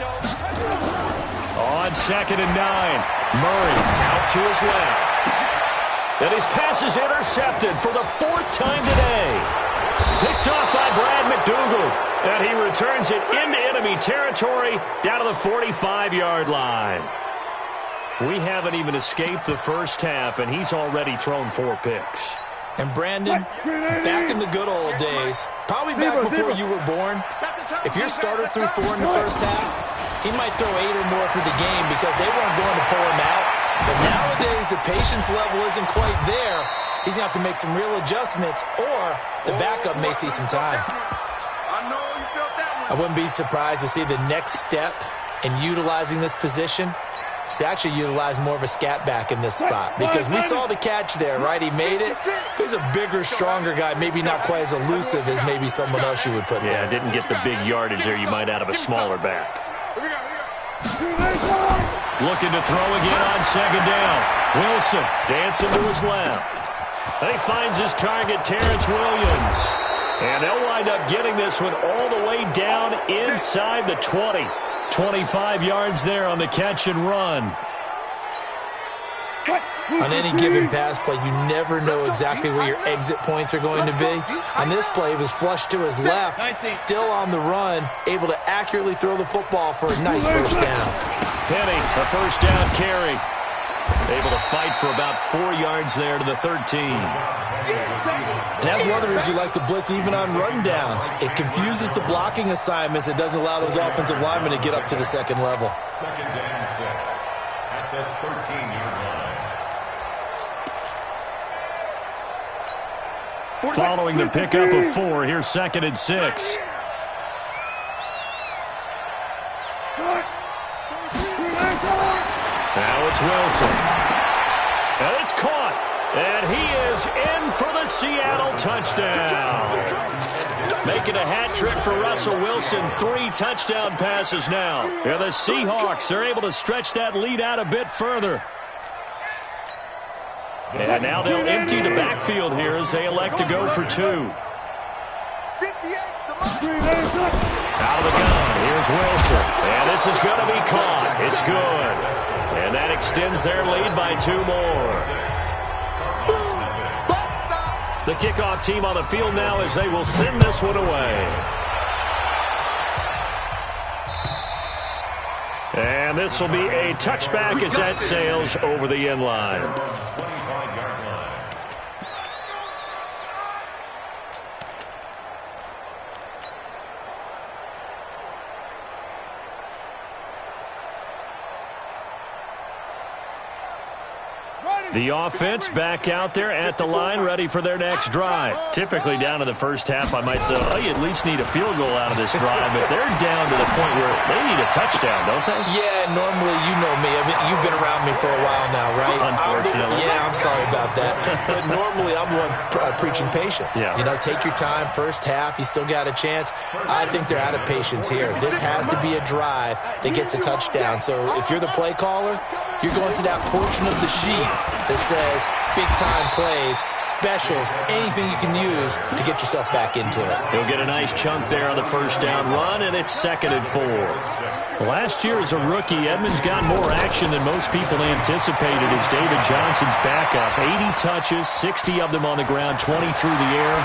On 2nd and 9, Murray out to his left. And his pass is intercepted for the 4th time today. Picked off by Brad McDougal. And he returns it into enemy territory down to the 45-yard line. We haven't even escaped the first half, and he's already thrown 4 picks. And Brandon, back in the good old days, probably back before you were born, if your starter threw 4 in the first half, he might throw 8 or more for the game because they weren't going to pull him out. But nowadays, the patience level isn't quite there. He's going to have to make some real adjustments, or the backup may see some time. I wouldn't be surprised to see the next step in utilizing this position is to actually utilize more of a scat back in this spot. Because we saw the catch there, right? He made it. He's a bigger, stronger guy, maybe not quite as elusive as maybe someone else you would put there. Yeah, didn't get the big yardage there you might out of a smaller back. Looking to throw again on 2nd down. Wilson dancing to his left. And he finds his target, Terrence Williams. And they'll wind up getting this one all the way down inside the 20. 25 yards there on the catch and run. On any given pass play, you never know exactly where your exit points are going to be. On this play, he was flushed to his left, still on the run, able to accurately throw the football for a nice first down. Penny, a first down carry. Able to fight for about 4 yards there to the 13. And that's one of the reasons you like to blitz even on rundowns. It confuses the blocking assignments. It doesn't allow those offensive linemen to get up to the second level. 2nd and 6 at the 13-yard line. Following the pickup of 4, here's 2nd and 6. Now it's Wilson. And it's caught. And he is in for the Seattle touchdown. Making a hat trick for Russell Wilson. 3 touchdown passes now. And the Seahawks are able to stretch that lead out a bit further. And now they'll empty the backfield here as they elect to go for 2. Out of the gun, here's Wilson. And this is going to be caught. It's good. And that extends their lead by 2 more. The kickoff team on the field now as they will send this one away. And this will be a touchback as that sails over the end line. The offense back out there at the line, ready for their next drive. Typically down to the first half, I might say, oh, you at least need a field goal out of this drive, but they're down to the point where they need a touchdown, don't they? Yeah, normally, you know me. I mean, you've been around me for a while now, right? Unfortunately. I'm sorry about that. But normally, I'm the one preaching patience. Yeah. You know, take your time, first half, you still got a chance. I think they're out of patience here. This has to be a drive that gets a touchdown. So if you're the play caller, you're going to that portion of the sheet that says big-time plays, specials, anything you can use to get yourself back into it. He'll get a nice chunk there on the first down run, and it's 2nd and 4. Last year as a rookie, Edmonds got more action than most people anticipated as David Johnson's backup. 80 touches, 60 of them on the ground, 20 through the air.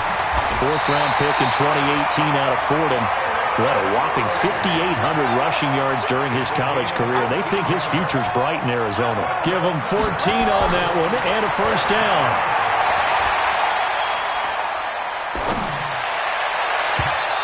4th-round pick in 2018 out of Fordham. Who had a whopping 5,800 rushing yards during his college career. They think his future's bright in Arizona. Give him 14 on that one and a first down.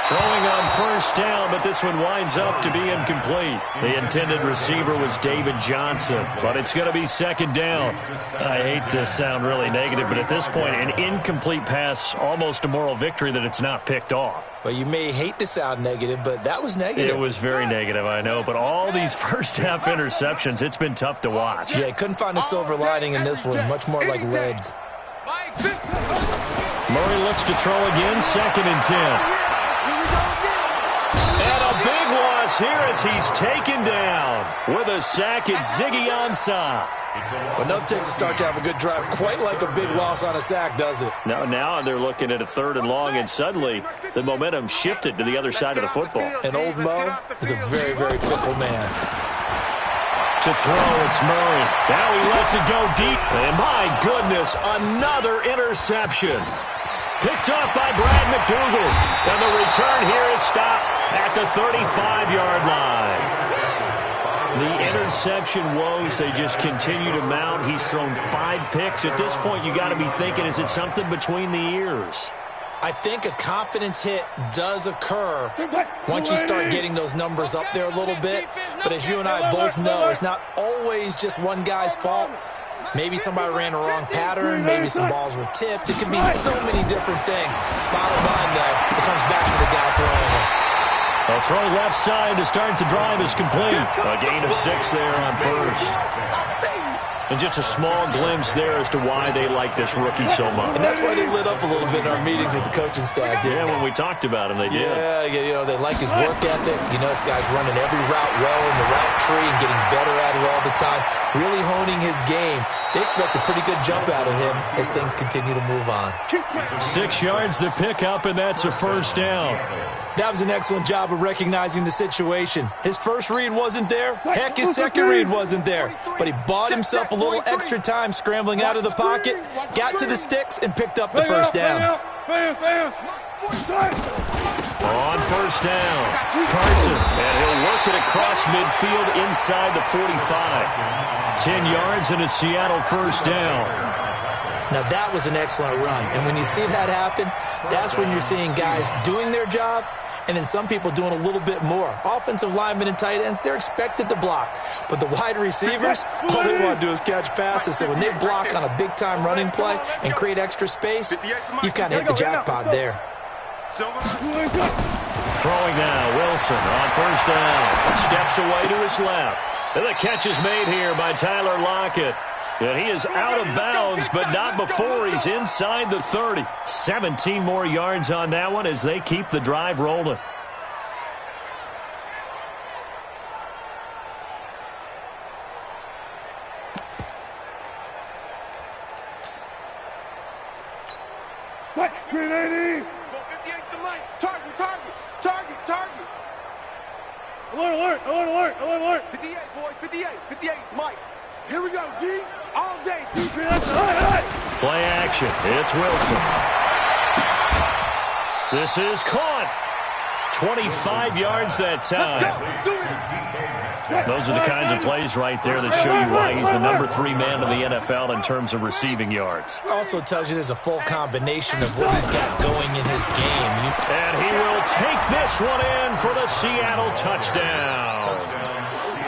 Throwing on first down, but this one winds up to be incomplete. The intended receiver was David Johnson, but it's going to be 2nd down. I hate to sound really negative, but at this point, an incomplete pass, almost a moral victory that it's not picked off. Well, you may hate to sound negative, but that was negative. It was very negative, I know. But all these first-half interceptions, it's been tough to watch. Yeah, couldn't find a silver lining in this one. Much more like lead. Murray looks to throw again, 2nd and 10. And a big loss goes here as he's taken down. With a sack, it's Ziggy Ansah. But nothing takes a start to have a good drive. Quite like a big loss on a sack, does it? Now they're looking at a 3rd and long, and suddenly the momentum shifted to the other side of the football. And old Mo is a very, very fickle man. To throw, it's Murray. Now he lets it go deep. And my goodness, another interception. Picked up by Brad McDougal. And the return here is stopped at the 35-yard line. The interception woes, they just continue to mount. He's thrown 5 picks. At this point, you got to be thinking, is it something between the ears? I think a confidence hit does occur once you start getting those numbers up there a little bit. But as you and I both know, it's not always just one guy's fault. Maybe somebody ran a wrong pattern. Maybe some balls were tipped. It could be so many different things. Bottom line, though, it comes back to the guy throwing it. A throw left side to start the drive is complete. A gain of 6 there on first. And just a small glimpse there as to why they like this rookie so much. And that's why they lit up a little bit in our meetings with the coaching staff, didn't they? When we talked about him, they did. Yeah, you know, they like his work ethic. You know, this guy's running every route well in the route tree and getting better at it all the time, really honing his game. They expect a pretty good jump out of him as things continue to move on. 6 yards to pick up, and that's a first down. That was an excellent job of recognizing the situation. His first read wasn't there. Heck, his second read wasn't there. But he bought himself a little extra time scrambling out of the pocket, got to the sticks, and picked up the first down. On first down, Carson, and he'll work it across midfield inside the 45. 10 yards and a Seattle first down. Now, that was an excellent run. And when you see that happen, that's when you're seeing guys doing their job and then some people doing a little bit more. Offensive linemen and tight ends, they're expected to block. But the wide receivers, all they want to do is catch passes. So when they block on a big-time running play and create extra space, you've kind of hit the jackpot there. Throwing now, Wilson on first down. Steps away to his left. And the catch is made here by Tyler Lockett. And he is out of bounds, but not before he's inside the 30. 17 more yards on that one as they keep the drive rolling. Green 80. Go 58's the mic. Target. Alert. 58, boys, 58. 58's Mike. Here we go, D. All day, defense. Play action. It's Wilson. This is caught. 25 yards that time. Those are the kinds of plays right there that show you why he's the number 3 man in the NFL in terms of receiving yards. Also tells you there's a full combination of what he's got going in his game. And he will take this one in for the Seattle touchdown.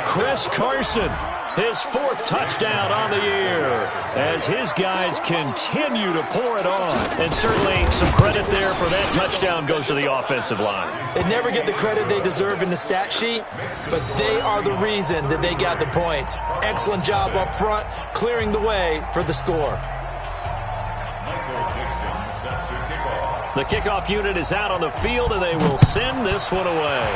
Chris Carson, his 4th touchdown on the year as his guys continue to pour it on. And certainly some credit there for that touchdown goes to the offensive line. They never get the credit they deserve in the stat sheet, but they are the reason that they got the points. Excellent job up front, clearing the way for the score. The kickoff unit is out on the field, and they will send this one away.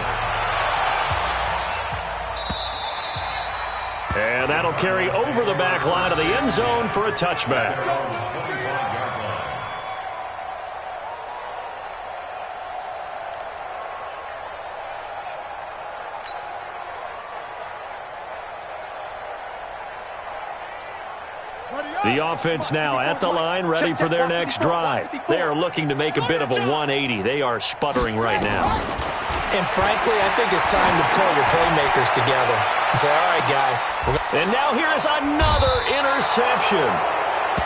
And that'll carry over the back line of the end zone for a touchback. The offense now at the line, ready for their next drive. They are looking to make a bit of a 180. They are sputtering right now. And frankly, I think it's time to call your playmakers together and say, all right, guys. And now here is another interception.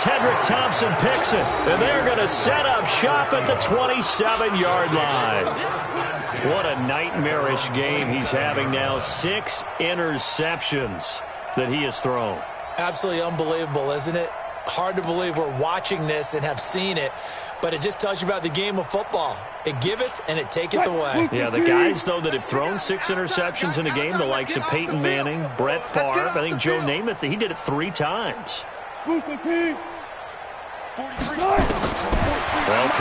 Tedrick Thompson picks it, and they're going to set up shop at the 27-yard line. What a nightmarish game he's having now. 6 interceptions that he has thrown. Absolutely unbelievable, isn't it? Hard to believe we're watching this and have seen it, but it just tells you about the game of football. It giveth and it taketh away. Yeah, the guys, though, that have thrown 6 interceptions in a game, the likes of Peyton Manning, Brett Favre, I think Joe Namath, he did it 3 times. They'll throw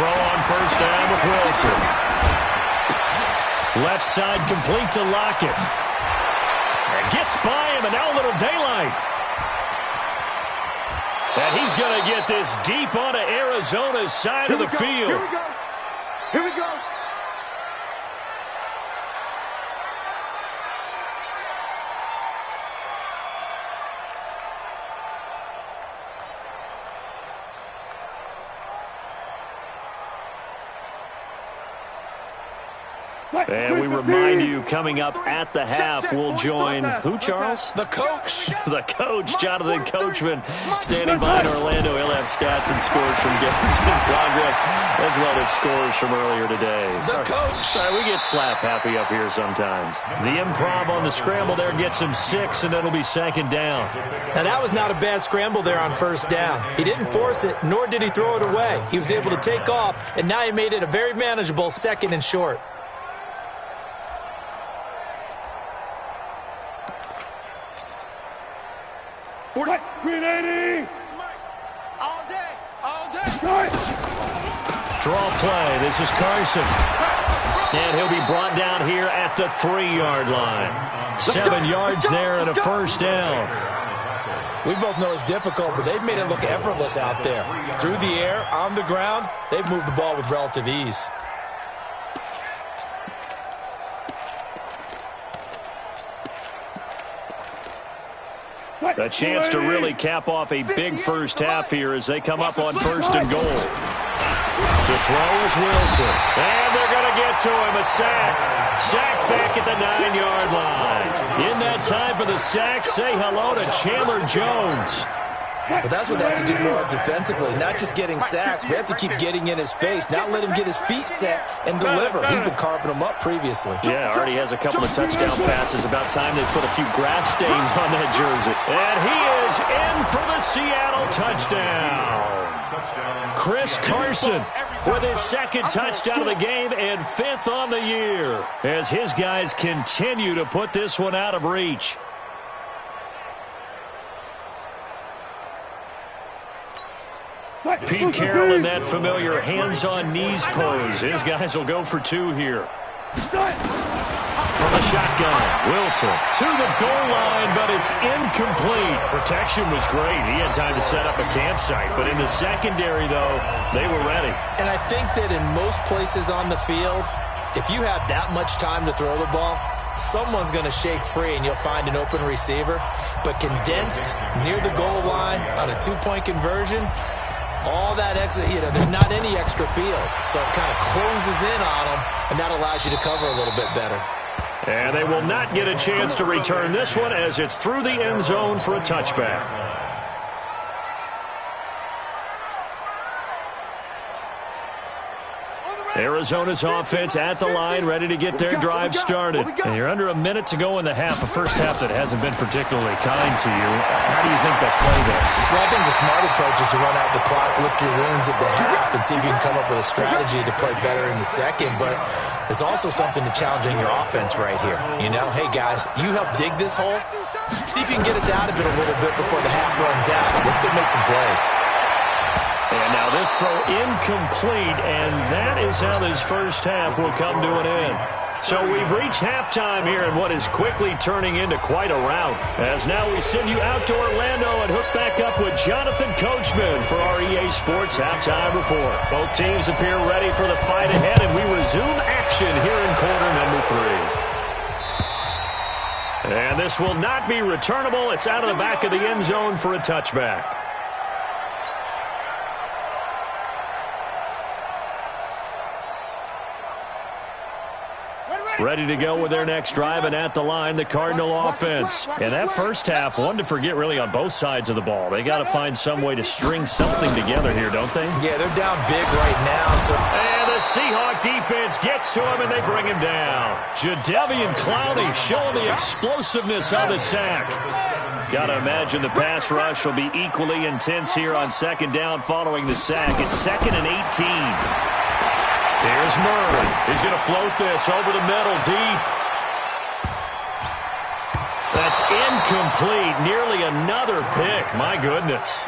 on first down with Wilson. Left side complete to Lockett. And gets by him, and now a little daylight. And he's going to get this deep onto Arizona's side of the field. Here we go. Here we go. And we remind you, coming up at the half, we'll join who, Charles? The coach. The coach, Jonathan Coachman, standing by in Orlando. He'll have stats and scores from games in progress, as well as scores from earlier today. The coach. Sorry, we get slap happy up here sometimes. The improv on the scramble there gets him 6, and it'll be second down. Now, that was not a bad scramble there on first down. He didn't force it, nor did he throw it away. He was able to take off, and now he made it a very manageable second and short. Green 80. All day. All day. Draw play. This is Carson. And he'll be brought down here at the 3-yard line. 7 yards there and a first down. We both know it's difficult, but they've made it look effortless out there. Through the air, on the ground, they've moved the ball with relative ease. A chance to really cap off a big first half here as they come up on 1st and goal. To throw is Wilson. And they're going to get to him. A sack. Sack back at the 9-yard line. In that time for the sack, say hello to Chandler Jones. But that's what they have to do more of defensively, not just getting sacks. We have to keep getting in his face, not let him get his feet set and deliver. He's been carving them up previously. Yeah, already has a couple of touchdown passes. About time they put a few grass stains on that jersey. And he is in for the Seattle touchdown. Chris Carson with his 2nd touchdown of the game and 5th on the year as his guys continue to put this one out of reach. Pete Carroll in that familiar hands-on knees pose. His guys will go for 2 here. From the shotgun, Wilson to the goal line, but it's incomplete. Protection was great. He had time to set up a campsite, but in the secondary, though, they were ready. And I think that in most places on the field, if you have that much time to throw the ball, someone's going to shake free and you'll find an open receiver. But condensed near the goal line on a 2-point conversion, all that extra, there's not any extra field. So it kind of closes in on them, and that allows you to cover a little bit better. And they will not get a chance to return this one as it's through the end zone for a touchback. Arizona's offense at the line, ready to get their drive started. And you're under a minute to go in the half, a first half that hasn't been particularly kind to you. How do you think they'll play this? Well, I think the smart approach is to run out the clock, lick your wounds at the half, and see if you can come up with a strategy to play better in the second. But there's also something to challenging your offense right here. Hey, guys, you help dig this hole. See if you can get us out of it a little bit before the half runs out. Let's go make some plays. And now this throw incomplete, and that is how this first half will come to an end. So we've reached halftime here in what is quickly turning into quite a rout. As now we send you out to Orlando and hook back up with Jonathan Coachman for our EA Sports Halftime Report. Both teams appear ready for the fight ahead, and we resume action here in quarter number 3. And this will not be returnable. It's out of the back of the end zone for a touchback. Ready to go with their next drive, and at the line, the Cardinal offense. And that first half, one to forget really on both sides of the ball. They got to find some way to string something together here, don't they? Yeah, they're down big right now. And the Seahawk defense gets to him, and they bring him down. Jadeveon Clowney showing the explosiveness on the sack. Got to imagine the pass rush will be equally intense here on 2nd down following the sack. It's 2nd and 18. Here's Murray. He's going to float this over the middle deep. That it's incomplete. Nearly another pick. My goodness.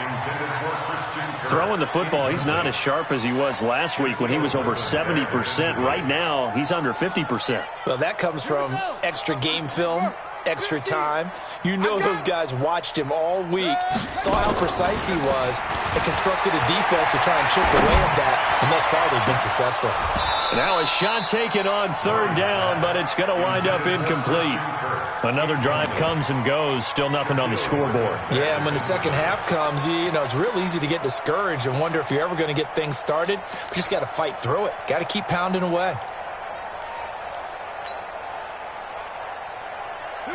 Throwing the football, he's not as sharp as he was last week when he was over 70%. Right now, he's under 50%. Well, that comes from extra game film, extra time. You know those guys watched him all week, saw how precise he was, and constructed a defense to try and chip away at that. And thus far, they've been successful. Now a shot taken on third down, but it's going to wind up incomplete. Another drive comes and goes. Still nothing on the scoreboard. Yeah, and when the second half comes, you know, it's real easy to get discouraged and wonder if you're ever going to get things started. But you just got to fight through it. Got to keep pounding away.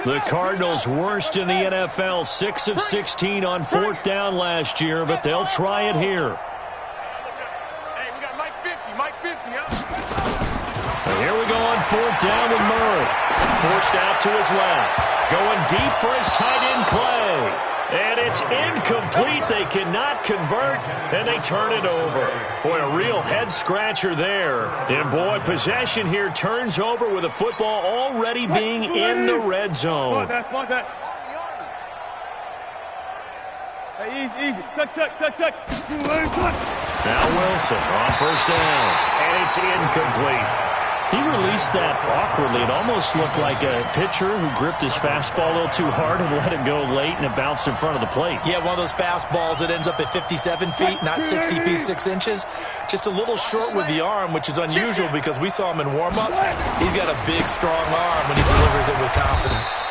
The Cardinals worst in the NFL, 6 of 16 on fourth down last year, but they'll try it here. Hey, we got Mike 50, Mike 50, huh? And here we go on fourth down with Murray. Forced out to his left. Going deep for his tight end play. And it's incomplete. They cannot convert, and they turn it over. Boy, a real head-scratcher there. And, boy, possession here turns over with the football already being in the red zone. Come on, that. Hey, easy. Touch. Now Wilson on first down, and it's incomplete. He released that awkwardly. It almost looked like a pitcher who gripped his fastball a little too hard and let it go late, and it bounced in front of the plate. Yeah, one of those fastballs that ends up at 57 feet, not 60 feet, 6 inches. Just a little short with the arm, which is unusual because we saw him in warm-ups. He's got a big, strong arm when he delivers it with confidence.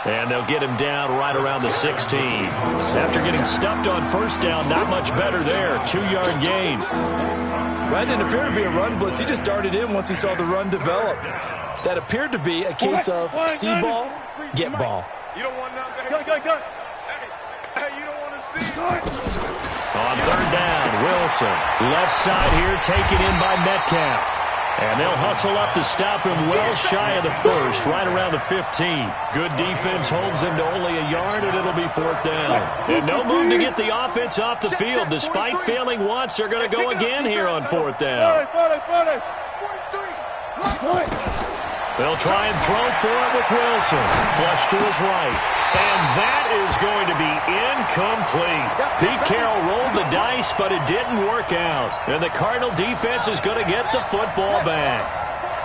And they'll get him down right around the 16. After getting stuffed on first down, not much better there. 2-yard gain. That didn't appear to be a run blitz. He just darted in once he saw the run develop. That appeared to be a case of see ball, get ball. You don't want nothing. Go. Hey, you don't want to see. On third down, Wilson. Left side here taken in by Metcalf. And they'll hustle up to stop him well shy of the first, right around the 15. Good defense holds him to only a yard, and it'll be fourth down. And no move to get the offense off the field. Despite failing once, they're going to go again here on fourth down. They'll try and throw for it with Wilson. Flush to his right. And that is going to be incomplete. Pete Carroll rolled the dice, but it didn't work out. And the Cardinal defense is going to get the football back.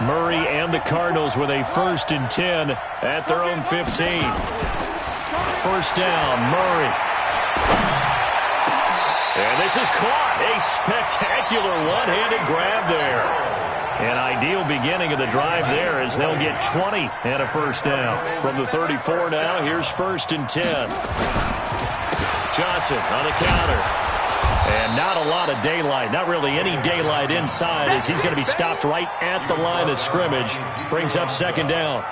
Murray and the Cardinals with a 1st and 10 at their own 15. First down, Murray. And this is caught. A spectacular one-handed grab there. An ideal beginning of the drive there as they'll get 20 and a first down. From the 34 now, here's 1st and 10. Johnson on the counter. And not a lot of daylight, not really any daylight inside as he's going to be stopped right at the line of scrimmage. Brings up 2nd down.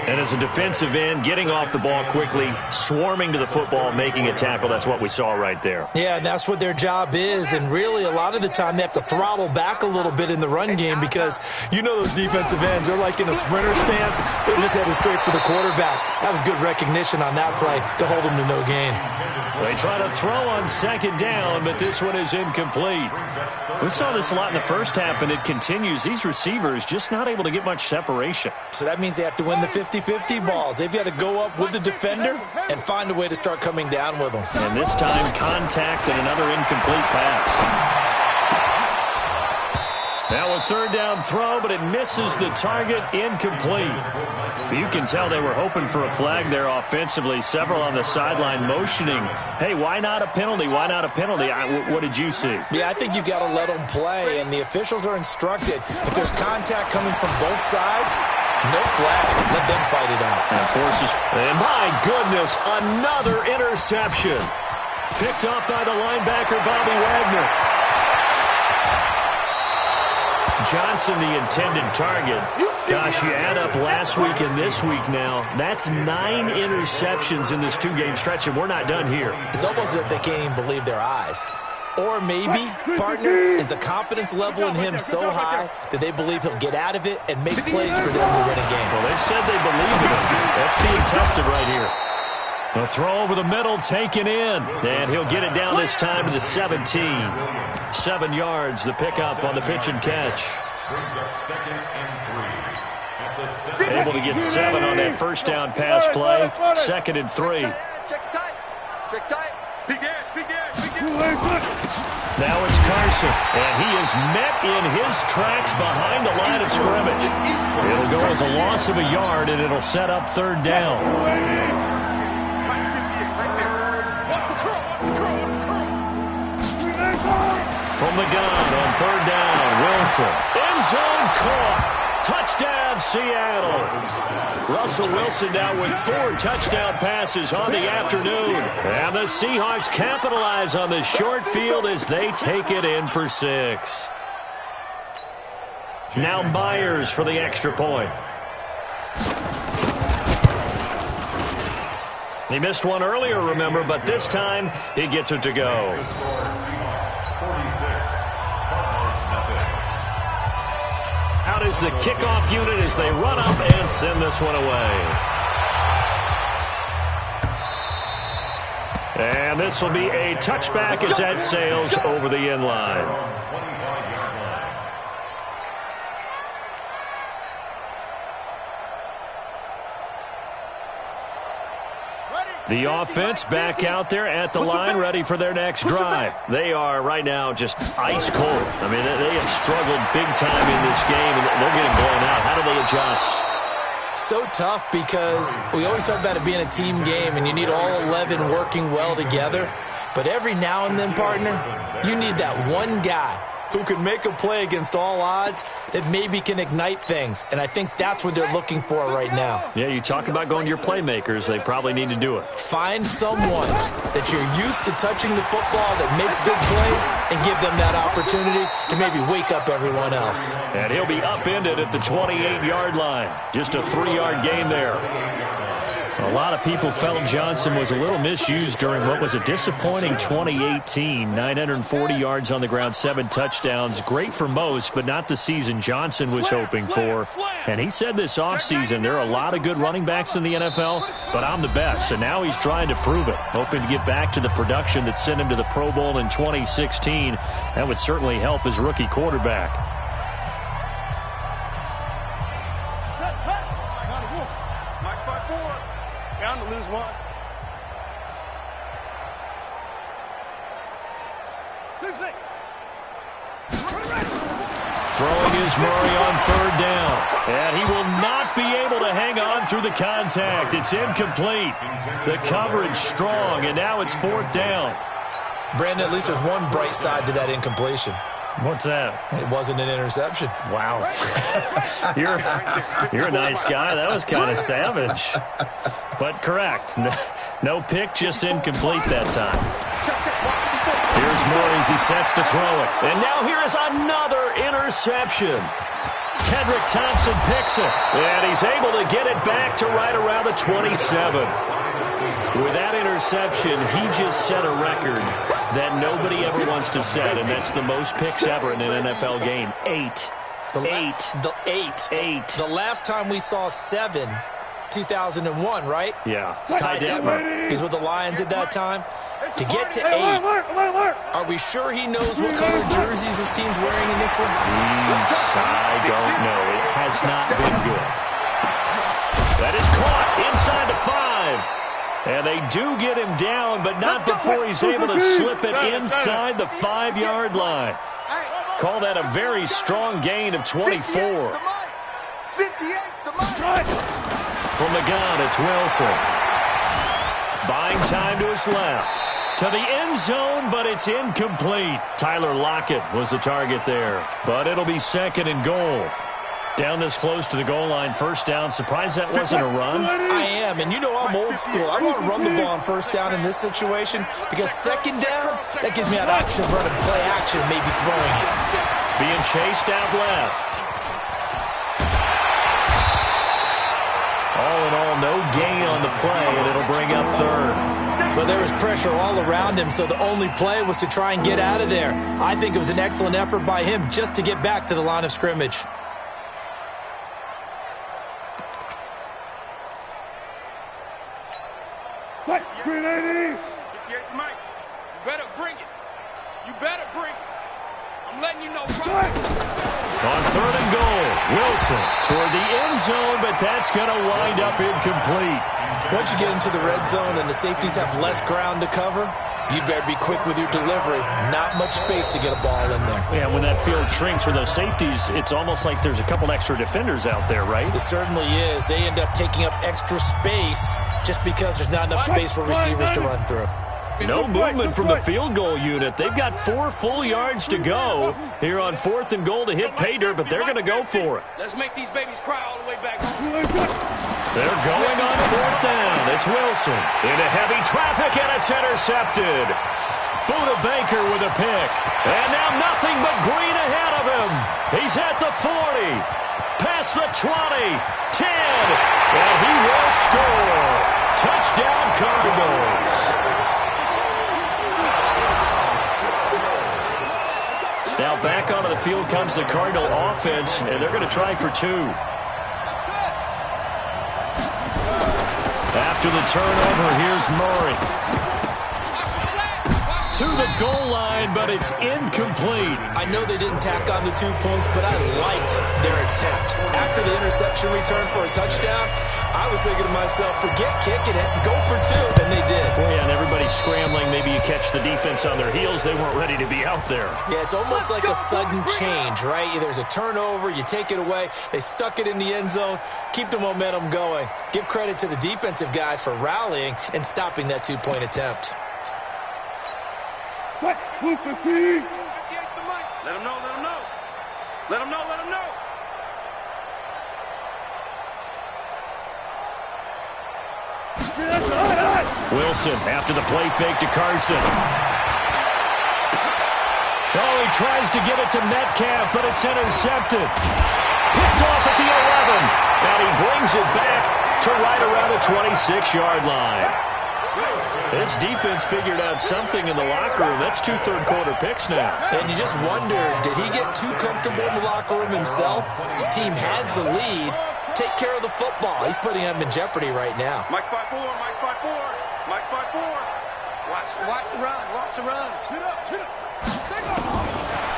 And as a defensive end, getting off the ball quickly, swarming to the football, making a tackle. That's what we saw right there. Yeah, and that's what their job is. And really, a lot of the time, they have to throttle back a little bit in the run game because you know those defensive ends, they're like in a sprinter stance. They're just headed straight for the quarterback. That was good recognition on that play to hold them to no gain. They try to throw on 2nd down, but this one is incomplete. We saw this a lot in the first half, and it continues. These receivers just not able to get much separation. So that means they have to win the 50-50 balls. They've got to go up with the defender and find a way to start coming down with them. And this time, contact and another incomplete pass. Now a 3rd down throw, but it misses the target, incomplete. You can tell they were hoping for a flag there offensively. Several on the sideline motioning, hey, why not a penalty? Why not a penalty? What did you see? Yeah, I think you've got to let them play, and the officials are instructed. If there's contact coming from both sides, no flag. Let them fight it out. And my goodness, another interception. Picked off by the linebacker, Bobby Wagner. Johnson, the intended target. Gosh, you add up last week and this week now. That's 9 interceptions in this 2-game stretch, and we're not done here. It's almost as if they can't even believe their eyes. Or maybe, partner, is the confidence level in him so high that they believe he'll get out of it and make plays for them to win a game. Well, they've said they believe in him. That's being tested right here. A throw over the middle, taken in. And he'll get it down this time to the 17. 7 yards, the pickup on the pitch and catch. Brings up 2nd and 3 at Able to get 7 on that first down pass play. 2nd and 3. Check tight. Now it's Carson, and he is met in his tracks behind the line of scrimmage. It'll go as a loss of a yard, and it'll set up 3rd down. From the gun on 3rd down, Wilson. End zone caught. Touchdown, Seattle. Russell Wilson now with 4 touchdown passes on the afternoon. And the Seahawks capitalize on the short field as they take it in for 6. Now Myers for the extra point. He missed one earlier, remember, but this time he gets it to go. Out is the kickoff unit as they run up and send this one away. And this will be a touchback as that sails over the end line. The offense back out there at the line, ready for their next drive. They are right now just ice cold. I mean, they have struggled big time in this game, and they're getting blown out. How do they adjust? So tough because we always talk about it being a team game, and you need all 11 working well together. But every now and then, partner, you need that one guy who can make a play against all odds that maybe can ignite things. And I think that's what they're looking for right now. Yeah, you talk about going to your playmakers. They probably need to do it. Find someone that you're used to touching the football that makes big plays and give them that opportunity to maybe wake up everyone else. And he'll be upended at the 28-yard line. Just a 3-yard gain there. A lot of people felt Johnson was a little misused during what was a disappointing 2018. 940 yards on the ground, 7 touchdowns. Great for most, but not the season Johnson was hoping for. And he said this offseason, there are a lot of good running backs in the NFL, but I'm the best. And now he's trying to prove it, hoping to get back to the production that sent him to the Pro Bowl in 2016. That would certainly help his rookie quarterback. Down to lose 1. 2-6. Throwing is Murray on 3rd down. And he will not be able to hang on through the contact. It's incomplete. The coverage strong, and now it's 4th down. Brandon, at least there's one bright side to that incompletion. What's that? It wasn't an interception. Wow. You're a nice guy. That was kind of savage. But correct. No pick, just incomplete that time. Here's Murray as he sets to throw it. And now here is another interception. Tedrick Thompson picks it. And he's able to get it back to right around the 27. With that interception, he just set a record that nobody ever wants to set, and that's the most picks ever in an NFL game. 8. The last time we saw 7, 2001, right? Yeah. Ty Detmer. He's with the Lions at that time. To get to 8, are we sure he knows what color jerseys his team's wearing in this one? I don't know. It has not been good. That is caught inside the 5. And they do get him down, but not before he's able to slip it inside the 5-yard line. Call that a very strong gain of 24. From the gun, it's Wilson. Buying time to his left. To the end zone, but it's incomplete. Tyler Lockett was the target there. But it'll be 2nd and goal. Down this close to the goal line, 1st down. Surprised that wasn't a run? I am, and you know I'm old school. I want to run the ball on 1st down in this situation because 2nd down, that gives me an option of running play action, maybe throwing it. Being chased out left. All in all, no gain on the play, and it'll bring up 3rd. Well, there was pressure all around him, so the only play was to try and get out of there. I think it was an excellent effort by him just to get back to the line of scrimmage. Green 80. 58 Mike. You better bring it. You better bring it. I'm letting you know. Right. On 3rd and goal, Wilson toward the end zone, but that's going to wind up incomplete. Once you get into the red zone and the safeties have less ground to cover, you better be quick with your delivery. Not much space to get a ball in there. Yeah, when that field shrinks for those safeties, it's almost like there's a couple extra defenders out there, right? It certainly is. They end up taking up extra space just because there's not enough space for receivers to run through. No movement from the field goal unit. They've got 4 full yards to go here on 4th and goal to hit pay dirt, but they're going to go for it. Let's make these babies cry all the way back home. They're going on 4th down. It's Wilson into heavy traffic, and it's intercepted. Buda Baker with a pick. And now nothing but green ahead of him. He's at the 40. Past the 20. 10. And he will score. Touchdown Cardinals. Now back onto the field comes the Cardinal offense, and they're going to try for 2. After the turnover, here's Murray. To the goal line, but it's incomplete. I know they didn't tack on the 2 points, but I liked their attempt. After the interception return for a touchdown, I was thinking to myself, forget kicking it, go for 2, and they did. Boy, yeah, and everybody's scrambling. Maybe you catch the defense on their heels. They weren't ready to be out there. Yeah, it's almost like a sudden change, right? There's a turnover, you take it away, they stuck it in the end zone, keep the momentum going. Give credit to the defensive guys for rallying and stopping that 2-point attempt. Let him know, let him know. Let him know, let him know. Wilson after the play fake to Carson. Oh, he tries to get it to Metcalf, but it's intercepted. Picked off at the 11. And he brings it back to right around the 26-yard line. This defense figured out something in the locker room. That's 2 third-quarter picks now. And you just wonder, did he get too comfortable in the locker room himself? His team has the lead. Take care of the football. He's putting them in jeopardy right now. Mike 5-4, Mike 5-4, Mike 5-4. Watch the run, watch the run. Chin up, chin up.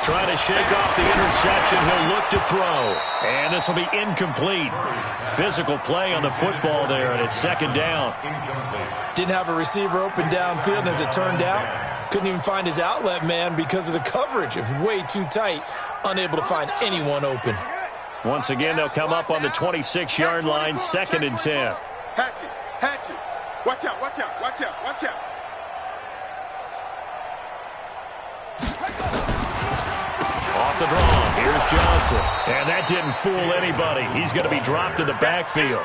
Trying to shake off the interception. He'll look to throw. And this will be incomplete. Physical play on the football there, and it's 2nd down. Didn't have a receiver open downfield, and as it turned out, couldn't even find his outlet man because of the coverage. It was way too tight, unable to find anyone open. Once again, they'll come up on the 26-yard line, 2nd and 10. Hatchet. Watch out, watch out, watch out, watch out. Off the draw, here's Johnson. And that didn't fool anybody. He's going to be dropped in the backfield.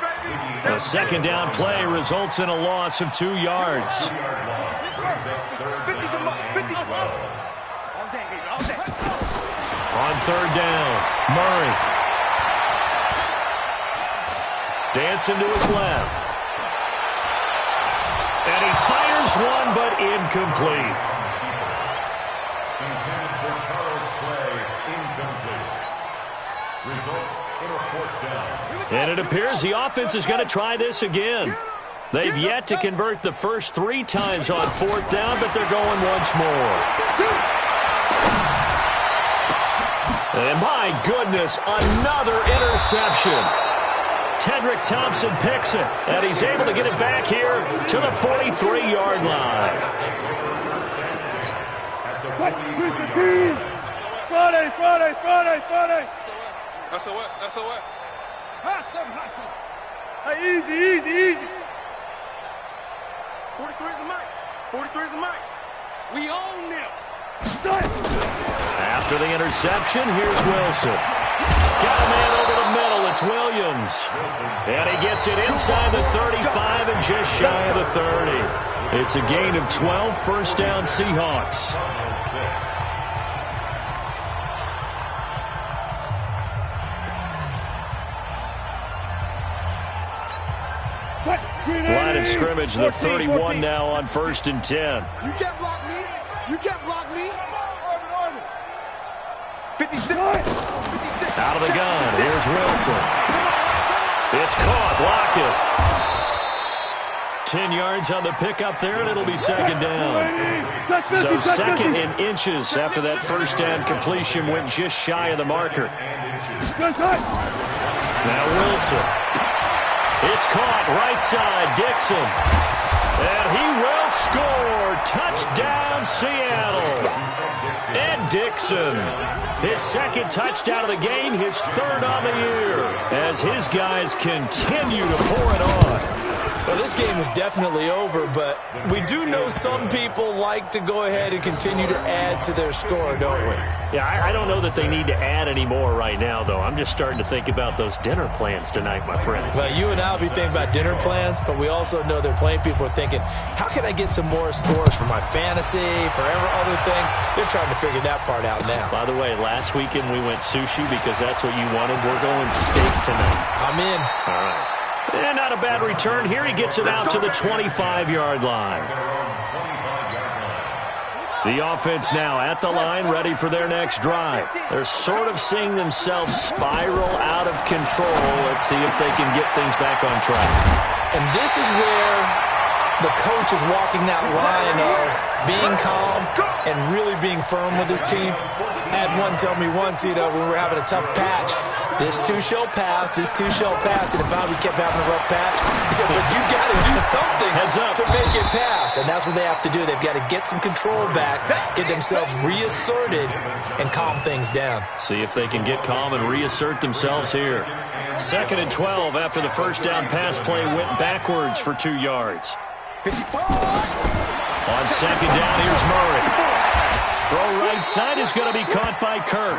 A 2nd down play results in a loss of 2 yards. On 3rd down, Murray. Dancing to his left. And he fires one, but incomplete. Intended for Charles Clay, incomplete. Results in a 4th down. And it appears the offense is going to try this again. They've yet to convert the first 3 times on 4th down, but they're going once more. And my goodness, another interception. Tedrick Thompson picks it, and he's able to get it back here to the 43-yard line. Friday. SOS. High seven. Hey, easy. 43 is the mic. We own them. After the interception, here's Wilson. Got a man over the middle. It's Williams. And he gets it inside the 35 and just shy of the 30. It's a gain of 12, 1st down Seahawks. Line of scrimmage, the 31 now on 1st and 10. You can't block me. 56. Out of the gun, here's Wilson. It's caught, block it. 10 yards on the pickup there, and it'll be second down. So second and inches after that first down completion went just shy of the marker. Now Wilson. It's caught right side, Dixon. And he will score. Touchdown, Seattle. Ed Dixon. His second touchdown of the game, his third on the year, as his guys continue to pour it on. Well, this game is definitely over, but we do know some people like to go ahead and continue to add to their score, don't we? Yeah, I don't know that they need to add any more right now, though. I'm just starting to think about those dinner plans tonight, my friend. Well, you and I will be thinking about dinner plans, but we also know they're playing people are thinking, how can I get some more scores for my fantasy, for other things? They're trying to figure that part out now. By the way, last weekend we went sushi because that's what you wanted. We're going steak tonight. I'm in. All right. And not a bad return here. He gets it out to the 25-yard line. The offense now at the line, ready for their next drive. They're sort of seeing themselves spiral out of control. Let's see if they can get things back on track. And this is where the coach is walking that line of being calm and really being firm with his team. I had one tell me once, when we were having a tough patch, this too shall pass, this too shall pass. And if we kept having a rough patch, he said, but you got to do something to make it pass. And that's what they have to do. They've got to get some control back, get themselves reasserted, and calm things down. See if they can get calm and reassert themselves here. 2nd and 12 after the first down pass play went backwards for 2 yards. On second down, here's Murray. Throw right side is going to be caught by Kirk.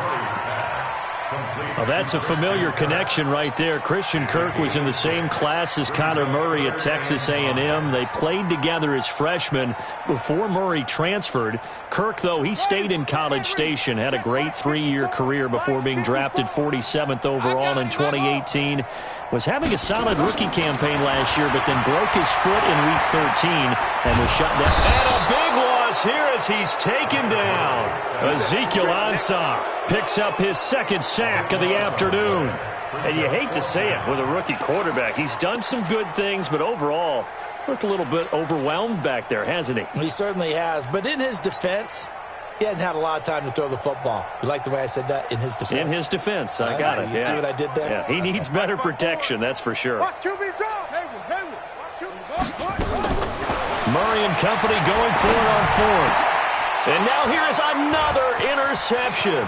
Well, that's a familiar connection right there. Christian Kirk was in the same class as Kyler Murray at Texas A&M. They played together as freshmen before Murray transferred. Kirk, though, he stayed in College Station, had a great 3-year career before being drafted 47th overall in 2018. Was having a solid rookie campaign last year, but then broke his foot in Week 13 and was shut down. And a big loss here as he's taken down. Ezekiel Ansah picks up his second sack of the afternoon. And you hate to say it with a rookie quarterback. He's done some good things, but overall, looked a little bit overwhelmed back there, hasn't he? He certainly has. But in his defense, he hadn't had a lot of time to throw the football. You like the way I said that? In his defense? In his defense. I got it. You see what I did there? Yeah, he needs better protection, that's for sure. Murray and company going for it on fourth. And now here is another interception.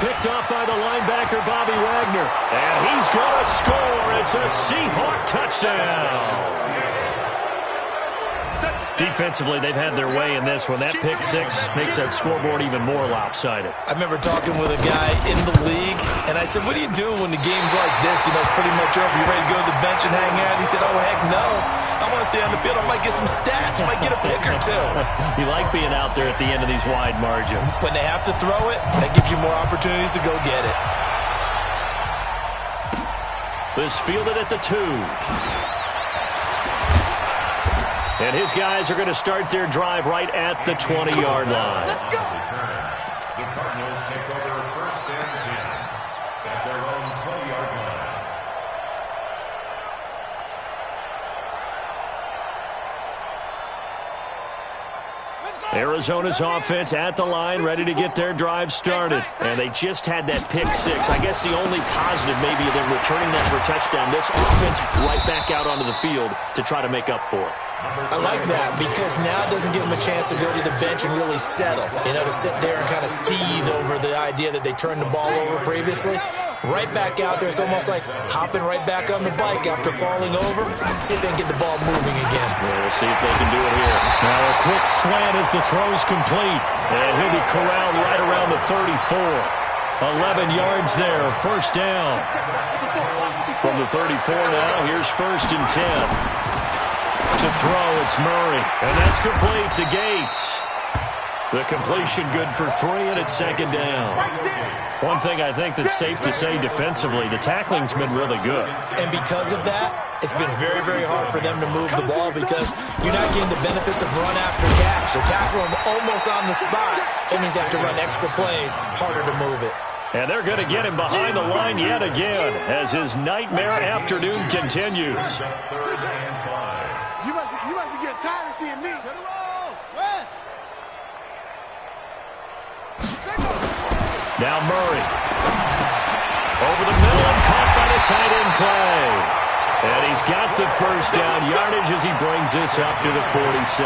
Picked up by the linebacker, Bobby Wagner. And he's going to score. It's a Seahawk touchdown. Defensively, they've had their way in this one. That pick six makes that scoreboard even more lopsided. I remember talking with a guy in the league, and I said, what do you do when the game's like this? It's pretty much over. You ready to go to the bench and hang out? He said, oh, heck no. I want to stay on the field. I might get some stats. I might get a pick or two. You like being out there at the end of these wide margins. When they have to throw it, that gives you more opportunities to go get it. This fielded at the 2. And his guys are going to start their drive right at the 20-yard line. The Cardinals take over first and 10 at their own 20-yard line. Arizona's offense at the line, ready to get their drive started. And they just had that pick six. I guess the only positive maybe of them returning that for a touchdown. This offense right back out onto the field to try to make up for it. I like that because now it doesn't give them a chance to go to the bench and really settle. To sit there and kind of seethe over the idea that they turned the ball over previously. Right back out there. It's almost like hopping right back on the bike after falling over. See if they can get the ball moving again. Yeah, we'll see if they can do it here. Now a quick slant as the throw's complete. And he'll be corralled right around the 34. 11 yards there. First down. From the 34 now, here's 1st and 10. To throw, it's Murray. And that's complete to Gates. The completion good for 3, and it's 2nd down. One thing I think that's safe to say defensively, the tackling's been really good. And because of that, it's been very, very hard for them to move the ball because you're not getting the benefits of run after catch. They tackle them almost on the spot. That means they have to run extra plays, harder to move it. And they're going to get him behind the line yet again as his nightmare afternoon continues. 3rd and 5. You must be tired of seeing me. Now Murray. Over the middle and caught by the tight end Clay. And he's got the first down yardage as he brings this up to the 47.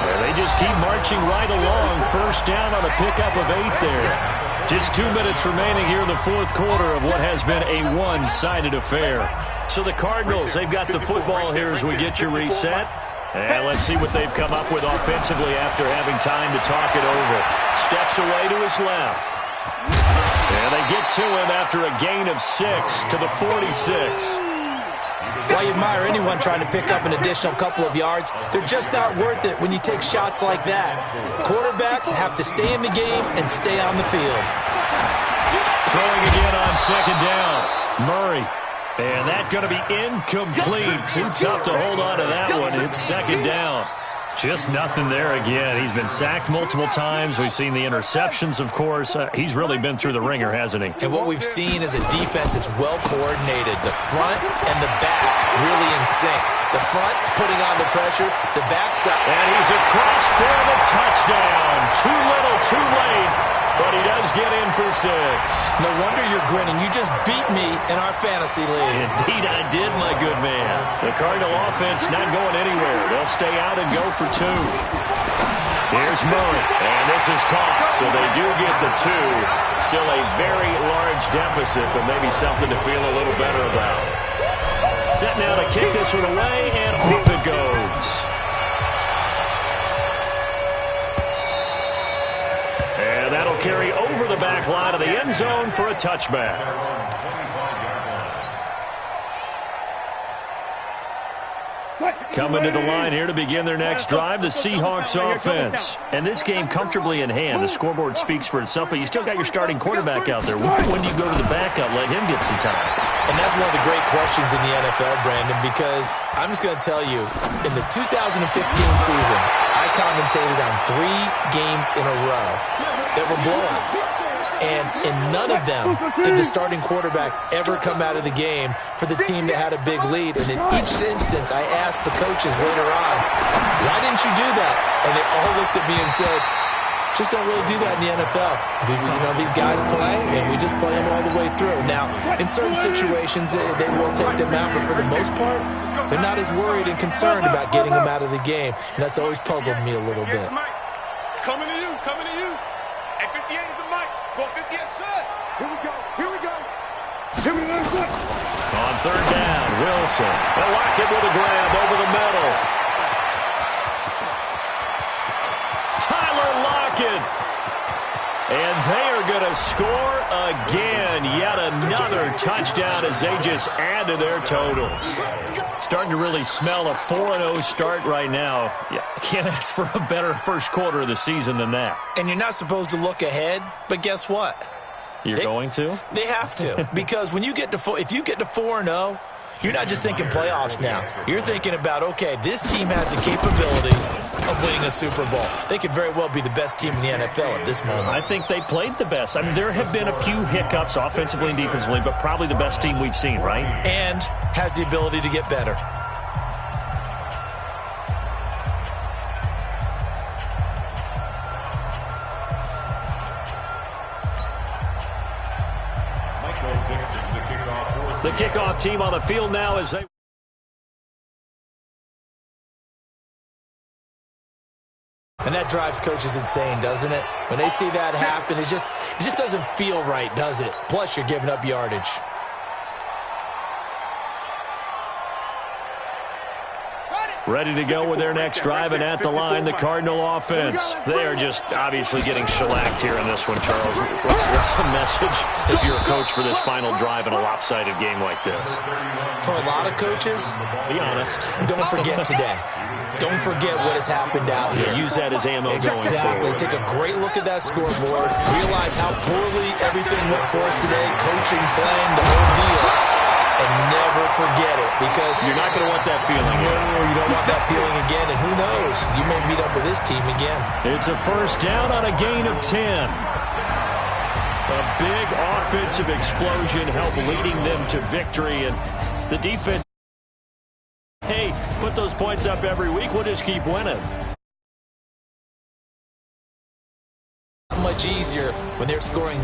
And they just keep marching right along. First down on a pickup of 8 there. Just 2 minutes remaining here in the fourth quarter of what has been a one-sided affair. So the Cardinals, they've got the football here as we get you reset. And let's see what they've come up with offensively after having time to talk it over. Steps away to his left. And they get to him after a gain of 6 to the 46. Well, you admire anyone trying to pick up an additional couple of yards. They're just not worth it when you take shots like that. Quarterbacks have to stay in the game and stay on the field. Throwing again on second down. Murray. And that's going to be incomplete. Too tough to hold on to that one. It's second down. Just nothing there again. He's been sacked multiple times. We've seen the interceptions, of course. He's really been through the ringer, hasn't he? And what we've seen is a defense that's well coordinated. The front and the back really in sync. The front putting on the pressure, the backside. And he's across for the touchdown. Too little, too late. But he does get in for 6. No wonder you're grinning. You just beat me in our fantasy league. Indeed I did, my good man. The Cardinal offense not going anywhere. They'll stay out and go for 2. Here's Murray. And this is caught. So they do get the 2. Still a very large deficit, but maybe something to feel a little better about. Set now to kick this one away, and off it goes. And that'll carry over the back line of the end zone for a touchback. Coming to the line here to begin their next drive, the Seahawks offense. And this game comfortably in hand. The scoreboard speaks for itself, but you still got your starting quarterback out there. When do you go to the backup, let him get some time? And that's one of the great questions in the NFL, Brandon, because I'm just going to tell you, in the 2015 season, I commentated on 3 games in a row that were blowouts. And in none of them did the starting quarterback ever come out of the game for the team that had a big lead. And in each instance, I asked the coaches later on, why didn't you do that? And they all looked at me and said, just don't really do that in the NFL. These guys play, and we just play them all the way through. Now, in certain situations, they will take them out, but for the most part, they're not as worried and concerned about getting them out of the game. And that's always puzzled me a little bit. Coming to you, coming to you. At 58 is a Mike. Go 58, sir. Here we go, here we go. Here we go. On third down, Wilson. They'll lock it with a grab over the middle. Tyler Lockett. And they are going to score again. Yet another touchdown as they just add to their totals. Starting to really smell a 4-0 start right now. Yeah, can't ask for a better first quarter of the season than that. And you're not supposed to look ahead, but guess what? You're going to? They have to. Because when you get to if you get to 4-0, you're not just thinking playoffs now. You're thinking about, okay, this team has the capabilities of winning a Super Bowl. They could very well be the best team in the NFL at this moment. I think they played the best. I mean, there have been a few hiccups offensively and defensively, but probably the best team we've seen, right? And has the ability to get better. The kickoff team on the field now as they... And that drives coaches insane, doesn't it? When they see that happen, it just doesn't feel right, does it? Plus, you're giving up yardage. Ready to go with their next drive, and at the line, the Cardinal offense. They are just obviously getting shellacked here in this one, Charles. What's the message if you're a coach for this final drive in a lopsided game like this? For a lot of coaches, be honest. Don't forget today. Don't forget what has happened out here. Use that as ammo going forward. Exactly. Take a great look at that scoreboard. Realize how poorly everything went for us today. Coaching, playing, the whole deal. And never forget it, because you're not going to want that feeling. No, you don't want that feeling again. And who knows? You may meet up with this team again. It's a first down on a gain of 10. A big offensive explosion helped leading them to victory, and the defense Hey, put those points up every week. We'll just keep winning. Much easier when they're scoring